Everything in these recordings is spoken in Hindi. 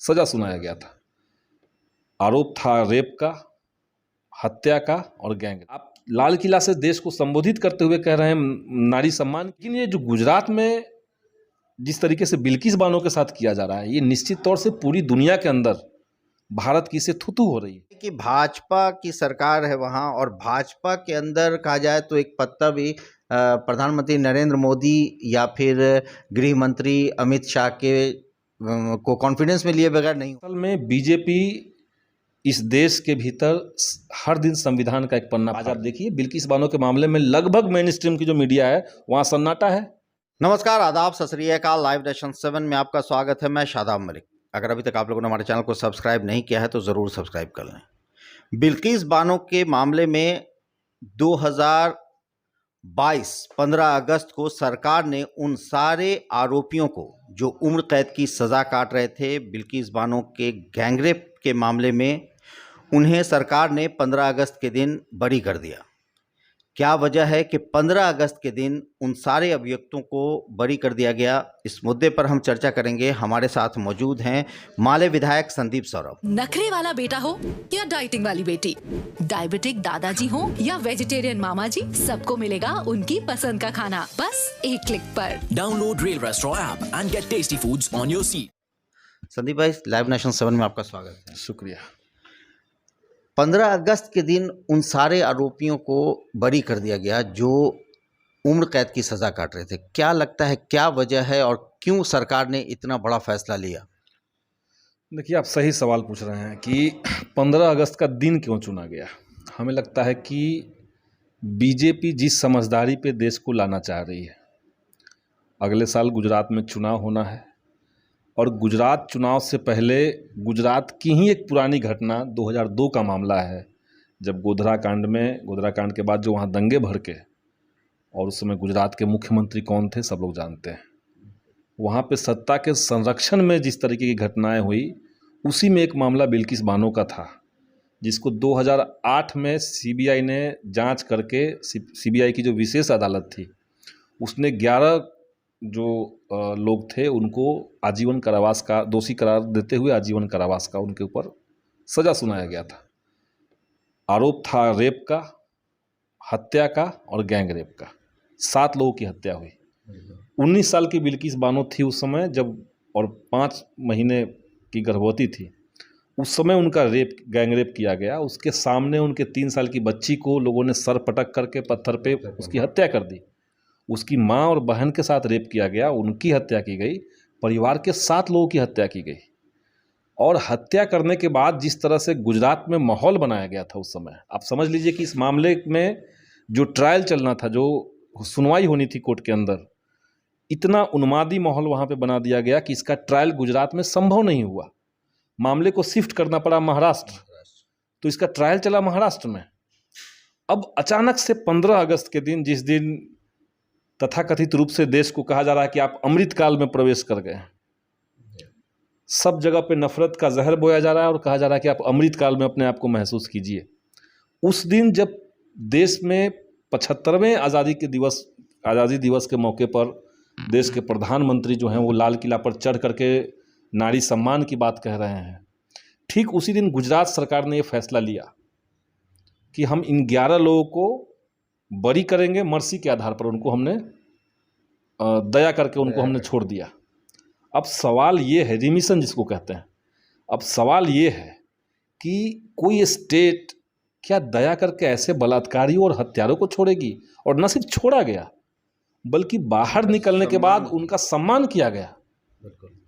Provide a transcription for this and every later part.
सजा सुनाया गया था। आरोप था रेप का, हत्या का और गैंग। आप लाल किला से देश को संबोधित करते हुए कह रहे हैं नारी सम्मान, लेकिन ये जो गुजरात में जिस तरीके से बिल्किस बानो के साथ किया जा रहा है, ये निश्चित तौर से पूरी दुनिया के अंदर भारत की से थू-थू हो रही है कि भाजपा की सरकार है वहाँ, और भाजपा के अंदर कहा जाए तो एक पत्ता भी प्रधानमंत्री नरेंद्र मोदी या फिर गृह मंत्री अमित शाह के को कॉन्फिडेंस में लिए बगैर नहीं। असल में बीजेपी इस देश के भीतर हर दिन संविधान का एक पन्ना। आज आप देखिए बिल्किस बानो के मामले में लगभग मेन स्ट्रीम की जो मीडिया है वहाँ सन्नाटा है। नमस्कार, आदाब, सत श्री अकाल। लाइव नेशन 7 में आपका स्वागत है। मैं शादाब मलिक। अगर अभी तक आप लोगों ने हमारे चैनल को सब्सक्राइब नहीं किया है तो ज़रूर सब्सक्राइब कर लें। बिल्किस बानो के मामले में 2022 15 अगस्त को सरकार ने उन सारे आरोपियों को जो उम्र कैद की सज़ा काट रहे थे बिल्किस बानो के गैंगरेप के मामले में, उन्हें सरकार ने 15 अगस्त के दिन बरी कर दिया। क्या वजह है कि 15 अगस्त के दिन उन सारे अभियुक्तों को बरी कर दिया गया? इस मुद्दे पर हम चर्चा करेंगे। हमारे साथ मौजूद हैं माले विधायक संदीप सौरभ। नखरे वाला बेटा हो या डाइटिंग वाली बेटी, डायबिटिक दादाजी हो या वेजिटेरियन मामा जी, सबको मिलेगा उनकी पसंद का खाना बस एक क्लिक पर। Download rail restaurant app and get tasty foods on your seat. Sandeep भाई, लाइव नेशन 7 में आपका स्वागत है। शुक्रिया। 15 अगस्त के दिन उन सारे आरोपियों को बरी कर दिया गया जो उम्र कैद की सज़ा काट रहे थे। क्या लगता है, क्या वजह है और क्यों सरकार ने इतना बड़ा फैसला लिया? देखिए, आप सही सवाल पूछ रहे हैं कि 15 अगस्त का दिन क्यों चुना गया। हमें लगता है कि बीजेपी जिस समझदारी पे देश को लाना चाह रही है, अगले साल गुजरात में चुनाव होना है और गुजरात चुनाव से पहले गुजरात की ही एक पुरानी घटना 2002 का मामला है, जब गोधरा कांड के बाद जो वहाँ दंगे भड़के और उस समय गुजरात के मुख्यमंत्री कौन थे सब लोग जानते हैं। वहाँ पे सत्ता के संरक्षण में जिस तरीके की घटनाएं हुई, उसी में एक मामला बिल्किस बानो का था, जिसको 2008 में सीबीआई ने जांच करके, सीबीआई की जो विशेष अदालत थी उसने 11 जो लोग थे उनको आजीवन कारावास का दोषी करार देते हुए आजीवन कारावास का उनके ऊपर सजा सुनाया गया था। आरोप था रेप का, हत्या का और गैंग रेप का। 7 लोगों की हत्या हुई। 19 साल की बिल्किस बानो थी उस समय जब, और 5 महीने की गर्भवती थी। उस समय उनका गैंग रेप किया गया। उसके सामने उनके 3 साल की बच्ची को लोगों ने सर पटक करके पत्थर पे उसकी हत्या कर दी। उसकी माँ और बहन के साथ रेप किया गया, उनकी हत्या की गई। परिवार के 7 लोगों की हत्या की गई। और हत्या करने के बाद जिस तरह से गुजरात में माहौल बनाया गया था उस समय, आप समझ लीजिए कि इस मामले में जो ट्रायल चलना था, जो सुनवाई होनी थी कोर्ट के अंदर, इतना उन्मादी माहौल वहाँ पे बना दिया गया कि इसका ट्रायल गुजरात में संभव नहीं हुआ। मामले को शिफ्ट करना पड़ा महाराष्ट्र, तो इसका ट्रायल चला महाराष्ट्र में। अब अचानक से 15 अगस्त के दिन, जिस दिन तथाकथित रूप से देश को कहा जा रहा है कि आप अमृतकाल में प्रवेश कर गए, सब जगह पे नफरत का जहर बोया जा रहा है और कहा जा रहा है कि आप अमृतकाल में अपने आप को महसूस कीजिए। उस दिन जब देश में 75वें आज़ादी दिवस के मौके पर देश के प्रधानमंत्री जो हैं वो लाल किला पर चढ़ करके नारी सम्मान की बात कह रहे हैं, ठीक उसी दिन गुजरात सरकार ने ये फैसला लिया कि हम इन 11 लोगों को बरी करेंगे। मर्सी के आधार पर उनको हमने दया करके उनको हमने छोड़ दिया। अब सवाल ये है, रिमिशन जिसको कहते हैं, अब सवाल ये है कि कोई स्टेट क्या दया करके ऐसे बलात्कारियों और हत्यारों को छोड़ेगी? और न सिर्फ छोड़ा गया बल्कि बाहर निकलने के बाद उनका सम्मान किया गया,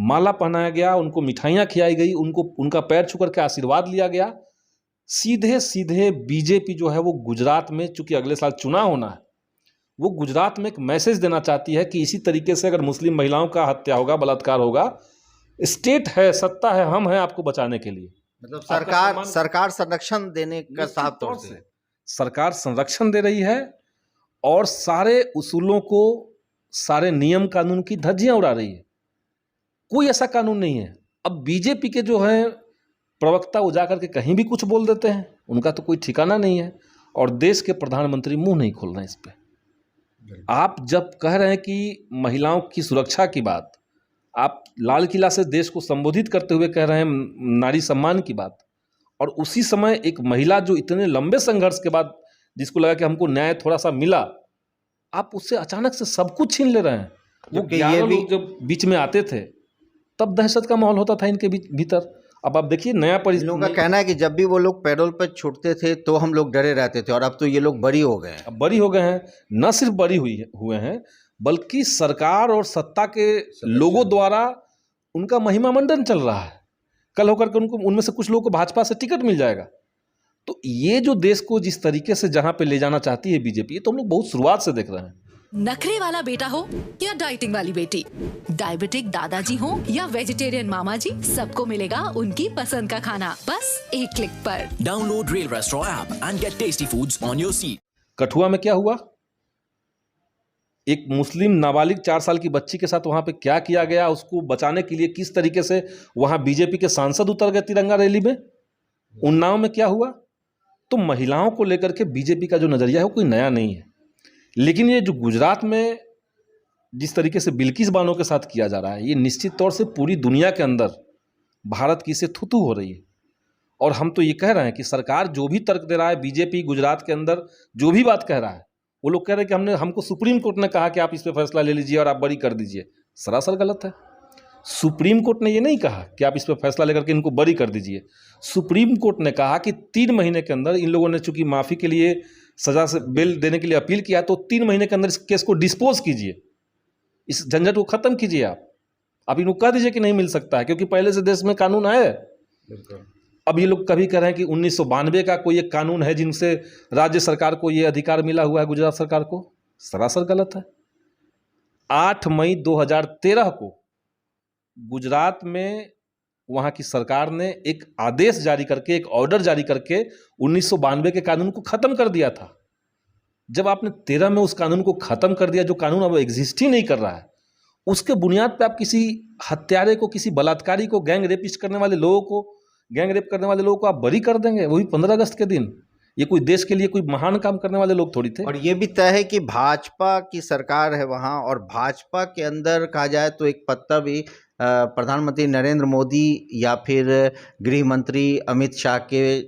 माला पहनाया गया, उनको मिठाइयाँ खिलाई गई, उनका पैर छू करके आशीर्वाद लिया गया। सीधे सीधे बीजेपी जो है वो गुजरात में, चूंकि अगले साल चुनाव होना है, वो गुजरात में एक मैसेज देना चाहती है कि इसी तरीके से अगर मुस्लिम महिलाओं का हत्या होगा, बलात्कार होगा, स्टेट है, सत्ता है, हम हैं आपको बचाने के लिए। मतलब सरकार संरक्षण देने का साफ तौर से सरकार संरक्षण दे रही है और सारे उसूलों को, सारे नियम कानून की धज्जियां उड़ा रही है। कोई ऐसा कानून नहीं है। अब बीजेपी के जो है प्रवक्ता वो जाकर के कहीं भी कुछ बोल देते हैं, उनका तो कोई ठिकाना नहीं है। और देश के प्रधानमंत्री मुंह नहीं खोल रहे हैं इस पे। आप जब कह रहे हैं कि महिलाओं की सुरक्षा की बात, आप लाल किला से देश को संबोधित करते हुए कह रहे हैं नारी सम्मान की बात, और उसी समय एक महिला जो इतने लंबे संघर्ष के बाद जिसको लगा कि हमको न्याय थोड़ा सा मिला, आप उससे अचानक से सब कुछ छीन ले रहे हैं। वो जबकि ये 11 भी- लोग जब बीच में आते थे तब दहशत का माहौल होता था इनके भीतर। अब आप देखिए नया इन लोगों का परिस्थिति, कहना है कि जब भी वो लोग पैरोल पर छूटते थे तो हम लोग डरे रहते थे, और अब तो ये लोग बरी हो गए हैं। अब बरी हो गए हैं। न सिर्फ बरी हुए हैं, बल्कि सरकार और सत्ता के लोगों द्वारा उनका महिमा मंडन चल रहा है। कल होकर के उनको उनमें से कुछ लोगों को भाजपा से टिकट मिल जाएगा। तो ये जो देश को जिस तरीके से जहां पे ले जाना चाहती है बीजेपी, ये तो हम लोग बहुत शुरुआत से देख रहे हैं। नखरे वाला बेटा हो या डाइटिंग वाली बेटी, डायबिटिक दादाजी हो या वेजिटेरियन मामा जी, सबको मिलेगा उनकी पसंद का खाना बस एक क्लिक पर। Download Rail Restaurant app and get tasty foods on your seat. Kathua में क्या हुआ, एक मुस्लिम नाबालिग 4 साल की बच्ची के साथ वहां पे क्या किया गया, उसको बचाने के लिए किस तरीके से वहां बीजेपी के सांसद उतर गए तिरंगा रैली में। उन्नाव में क्या हुआ। तो महिलाओं को लेकर के बीजेपी का जो नजरिया है वो कोई नया नहीं है, लेकिन ये जो गुजरात में जिस तरीके से बिल्किस बानो के साथ किया जा रहा है, ये निश्चित तौर से पूरी दुनिया के अंदर भारत की से थू-थू हो रही है। और हम तो ये कह रहे हैं कि सरकार जो भी तर्क दे रहा है, बीजेपी गुजरात के अंदर जो भी बात कह रहा है, वो लोग कह रहे हैं कि हमको सुप्रीम कोर्ट ने कहा कि आप इस पर फैसला ले लीजिए और आप बरी कर दीजिए। सरासर गलत है। सुप्रीम कोर्ट ने ये नहीं कहा कि आप इस पर फैसला लेकर के इनको बरी कर दीजिए। सुप्रीम कोर्ट ने कहा कि 3 महीने के अंदर, इन लोगों ने चूंकि माफ़ी के लिए सजा से बेल देने के लिए अपील किया, तो 3 महीने के अंदर इस केस को डिस्पोज कीजिए, इस झंझट को खत्म कीजिए। आप इनको कह दीजिए कि नहीं मिल सकता है, क्योंकि पहले से देश में कानून है। अब ये लोग कभी कह रहे हैं कि 1992 का कोई एक कानून है जिनसे राज्य सरकार को ये अधिकार मिला हुआ है, गुजरात सरकार को। सरासर गलत है। 8 मई 2013 को गुजरात में वहाँ की सरकार ने एक आदेश जारी करके, एक ऑर्डर जारी करके 1992 के कानून को ख़त्म कर दिया था। जब आपने 13 में उस कानून को ख़त्म कर दिया, जो कानून अब एग्जिस्ट ही नहीं कर रहा है, उसके बुनियाद पे आप किसी हत्यारे को, किसी बलात्कारी को, गैंग रेपिस्ट करने वाले लोगों को, गैंग रेप करने वाले लोगों को आप बरी कर देंगे, वही 15 अगस्त के दिन। ये कोई देश के लिए कोई महान काम करने वाले लोग थोड़ी थे। और ये भी तय है कि भाजपा की सरकार है वहाँ, और भाजपा के अंदर कहा जाए तो एक पत्ता भी प्रधानमंत्री नरेंद्र मोदी या फिर गृह मंत्री अमित शाह के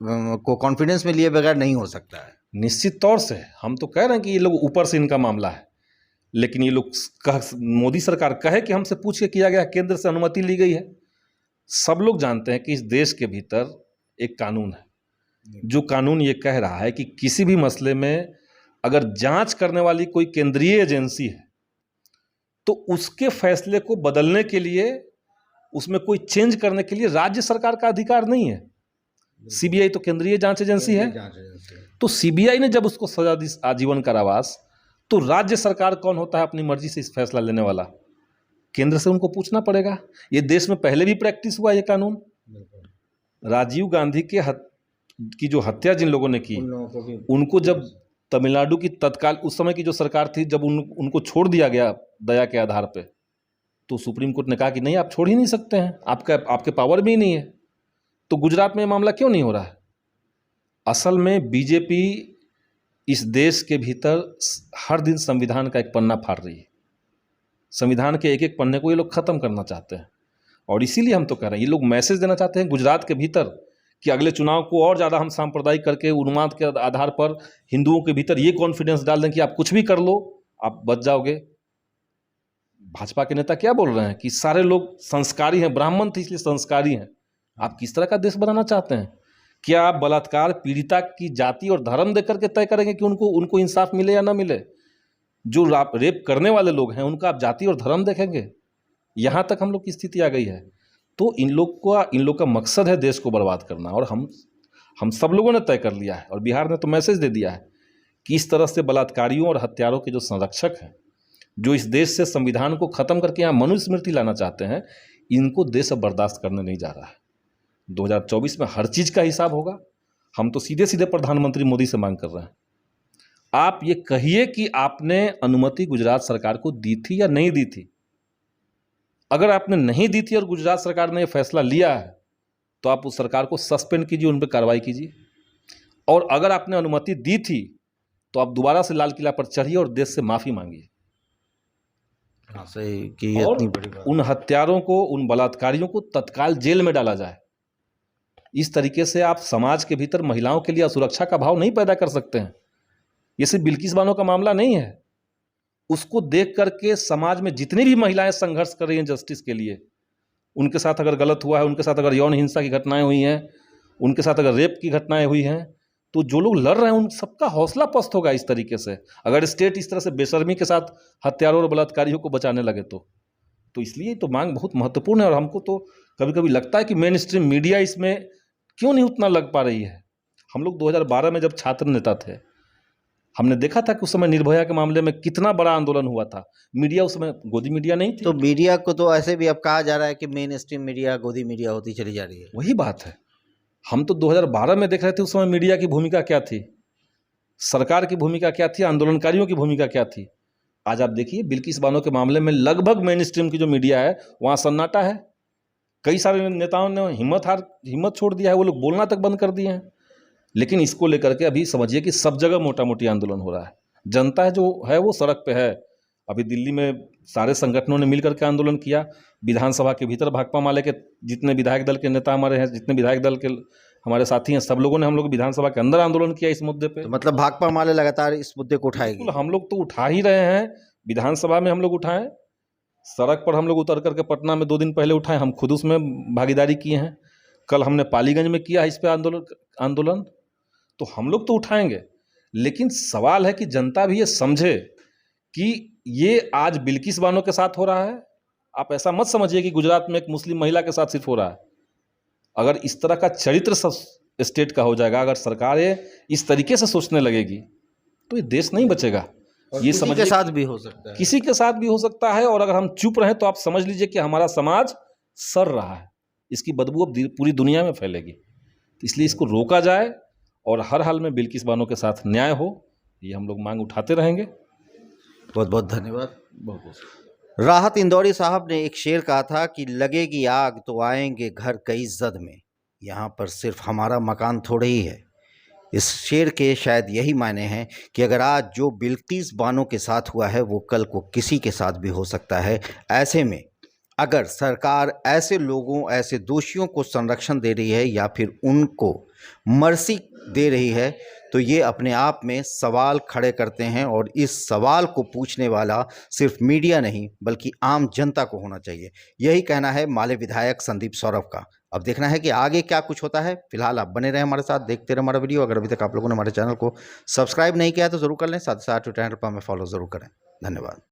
को कॉन्फिडेंस में लिए बगैर नहीं हो सकता है। निश्चित तौर से हम तो कह रहे हैं कि ये लोग ऊपर से इनका मामला है, लेकिन ये लोग मोदी सरकार कहे कि हमसे पूछ के किया गया, केंद्र से अनुमति ली गई है। सब लोग जानते हैं कि इस देश के भीतर एक कानून है, जो कानून ये कह रहा है कि किसी भी मसले में अगर जांच करने वाली कोई केंद्रीय एजेंसी है, तो उसके फैसले को बदलने के लिए, उसमें कोई चेंज करने के लिए राज्य सरकार का अधिकार नहीं है। सीबीआई तो केंद्रीय जांच एजेंसी है। तो सीबीआई ने जब उसको सजा दी आजीवन कारावास, तो राज्य सरकार कौन होता है अपनी मर्जी से इस फैसला लेने वाला? केंद्र से उनको पूछना पड़ेगा। ये देश में पहले भी प्रैक्टिस हुआ ये कानून। राजीव गांधी की जो हत्या जिन लोगों ने की, उनको जब तमिलनाडु की तत्काल उस समय की जो सरकार थी, जब उनको छोड़ दिया गया दया के आधार पे, तो सुप्रीम कोर्ट ने कहा कि नहीं, आप छोड़ ही नहीं सकते हैं, आपके पावर में ही नहीं है। तो गुजरात में मामला क्यों नहीं हो रहा है? असल में बीजेपी इस देश के भीतर हर दिन संविधान का एक पन्ना फाड़ रही है। संविधान के एक एक पन्ने को ये लोग ख़त्म करना चाहते हैं, और इसीलिए हम तो कह रहे हैं, ये लोग मैसेज देना चाहते हैं गुजरात के भीतर कि अगले चुनाव को और ज़्यादा हम सांप्रदायिक करके, उन्माद के आधार पर हिंदुओं के भीतर ये कॉन्फिडेंस डाल दें कि आप कुछ भी कर लो, आप बच जाओगे। भाजपा के नेता क्या बोल रहे हैं कि सारे लोग संस्कारी हैं, ब्राह्मण थे इसलिए संस्कारी हैं। आप किस तरह का देश बनाना चाहते हैं? क्या आप बलात्कार पीड़िता की जाति और धर्म देकर के तय करेंगे कि उनको इंसाफ मिले या ना मिले? जो रेप करने वाले लोग हैं उनका आप जाति और धर्म देखेंगे? यहाँ तक हम लोग की स्थिति आ गई है। तो इन लोग का मकसद है देश को बर्बाद करना, और हम सब लोगों ने तय कर लिया है, और बिहार ने तो मैसेज दे दिया है कि इस तरह से बलात्कारियों और हत्यारों के जो संरक्षक हैं, जो इस देश से संविधान को ख़त्म करके यहाँ मनुस्मृति लाना चाहते हैं, इनको देश अब बर्दाश्त करने नहीं जा रहा है। 2024 में हर चीज़ का हिसाब होगा। हम तो सीधे सीधे प्रधानमंत्री मोदी से मांग कर रहे हैं, आप ये कहिए कि आपने अनुमति गुजरात सरकार को दी थी या नहीं दी थी। अगर आपने नहीं दी थी और गुजरात सरकार ने ये फैसला लिया है, तो आप उस सरकार को सस्पेंड कीजिए, उन पर कार्रवाई कीजिए। और अगर आपने अनुमति दी थी, तो आप दोबारा से लाल किला पर चढ़िए और देश से माफ़ी मांगिए। हाँ, सही कि ये और इतनी बड़ी बात। उन हत्यारों को, उन बलात्कारियों को तत्काल जेल में डाला जाए। इस तरीके से आप समाज के भीतर महिलाओं के लिए असुरक्षा का भाव नहीं पैदा कर सकते हैं। ये सिर्फ बिल्किस बानो का मामला नहीं है। उसको देख करके समाज में जितनी भी महिलाएं संघर्ष कर रही हैं जस्टिस के लिए, उनके साथ अगर गलत हुआ है, उनके साथ अगर यौन हिंसा की घटनाएं हुई हैं, उनके साथ अगर रेप की घटनाएं हुई हैं, तो जो लोग लड़ रहे हैं उन सबका हौसला पस्त होगा इस तरीके से, अगर स्टेट इस तरह से बेशर्मी के साथ हत्यारों और बलात्कारियों को बचाने लगे तो इसलिए तो मांग बहुत महत्वपूर्ण है। और हमको तो कभी कभी लगता है कि मेन स्ट्रीम मीडिया इसमें क्यों नहीं उतना लग पा रही है। हम लोग 2012 में जब छात्र नेता थे, हमने देखा था कि उस समय निर्भया के मामले में कितना बड़ा आंदोलन हुआ था। मीडिया उस समय गोदी मीडिया नहीं थी। तो मीडिया को तो ऐसे भी अब कहा जा रहा है कि मेन स्ट्रीम मीडिया गोदी मीडिया होती चली जा रही है। वही बात है। हम तो 2012 में देख रहे थे उस समय मीडिया की भूमिका क्या थी, सरकार की भूमिका क्या थी, आंदोलनकारियों की भूमिका क्या थी। आज आप देखिए बिल्किस बानो के मामले में लगभग मेन स्ट्रीम की जो मीडिया है वहाँ सन्नाटा है। कई सारे नेताओं ने हिम्मत छोड़ दिया है, वो लोग बोलना तक बंद कर दिए हैं। लेकिन इसको लेकर के अभी समझिए कि सब जगह मोटा मोटी आंदोलन हो रहा है। जनता है जो है वो सड़क पे है। अभी दिल्ली में सारे संगठनों ने मिलकर के आंदोलन किया। विधानसभा के भीतर भाकपा माले के जितने विधायक दल के नेता हमारे हैं, जितने विधायक दल के हमारे साथी हैं, सब लोगों ने, हम लोग विधानसभा के अंदर आंदोलन किया इस मुद्दे पे। तो मतलब भाकपा माले लगातार इस मुद्दे को उठाएगी। बिल्कुल, हम लोग तो उठा ही रहे हैं। विधानसभा में हम लोग उठाएं, सड़क पर हम लोग उतर करके पटना में 2 दिन पहले उठाए, हम खुद उसमें भागीदारी किए हैं। कल हमने पालीगंज में किया है इस पे आंदोलन। तो हम लोग तो उठाएंगे, लेकिन सवाल है कि जनता भी ये समझे कि ये आज बिल्किस बानो के साथ हो रहा है। आप ऐसा मत समझिए कि गुजरात में एक मुस्लिम महिला के साथ सिर्फ हो रहा है। अगर इस तरह का चरित्र स्टेट का हो जाएगा, अगर सरकारें इस तरीके से सोचने लगेगी, तो ये देश नहीं बचेगा। ये किसी के साथ भी हो सकता है, किसी के साथ भी हो सकता है। और अगर हम चुप रहें तो आप समझ लीजिए कि हमारा समाज सड़ रहा है। इसकी बदबू अब पूरी दुनिया में फैलेगी। तो इसलिए इसको रोका जाए और हर हाल में बिल्किस बानो के साथ न्याय हो, ये हम लोग मांग उठाते रहेंगे। बहुत बहुत धन्यवाद। बहुत बहुत राहत इंदौरी साहब ने एक शेर कहा था कि लगेगी आग तो आएंगे घर कई जद में, यहाँ पर सिर्फ हमारा मकान थोड़े ही है। इस शेर के शायद यही मायने हैं कि अगर आज जो बिल्किस बानो के साथ हुआ है वो कल को किसी के साथ भी हो सकता है। ऐसे में अगर सरकार ऐसे लोगों, ऐसे दोषियों को संरक्षण दे रही है या फिर उनको मर्सी दे रही है, तो ये अपने आप में सवाल खड़े करते हैं। और इस सवाल को पूछने वाला सिर्फ मीडिया नहीं बल्कि आम जनता को होना चाहिए। यही कहना है माले विधायक संदीप सौरभ का। अब देखना है कि आगे क्या कुछ होता है। फिलहाल आप बने रहें हमारे साथ, देखते रहे हमारा वीडियो। अगर अभी तक आप लोगों ने हमारे चैनल को सब्सक्राइब नहीं किया है तो ज़रूर कर लें, साथ ही साथ ट्विटर पर हमें फॉलो ज़रूर करें। धन्यवाद।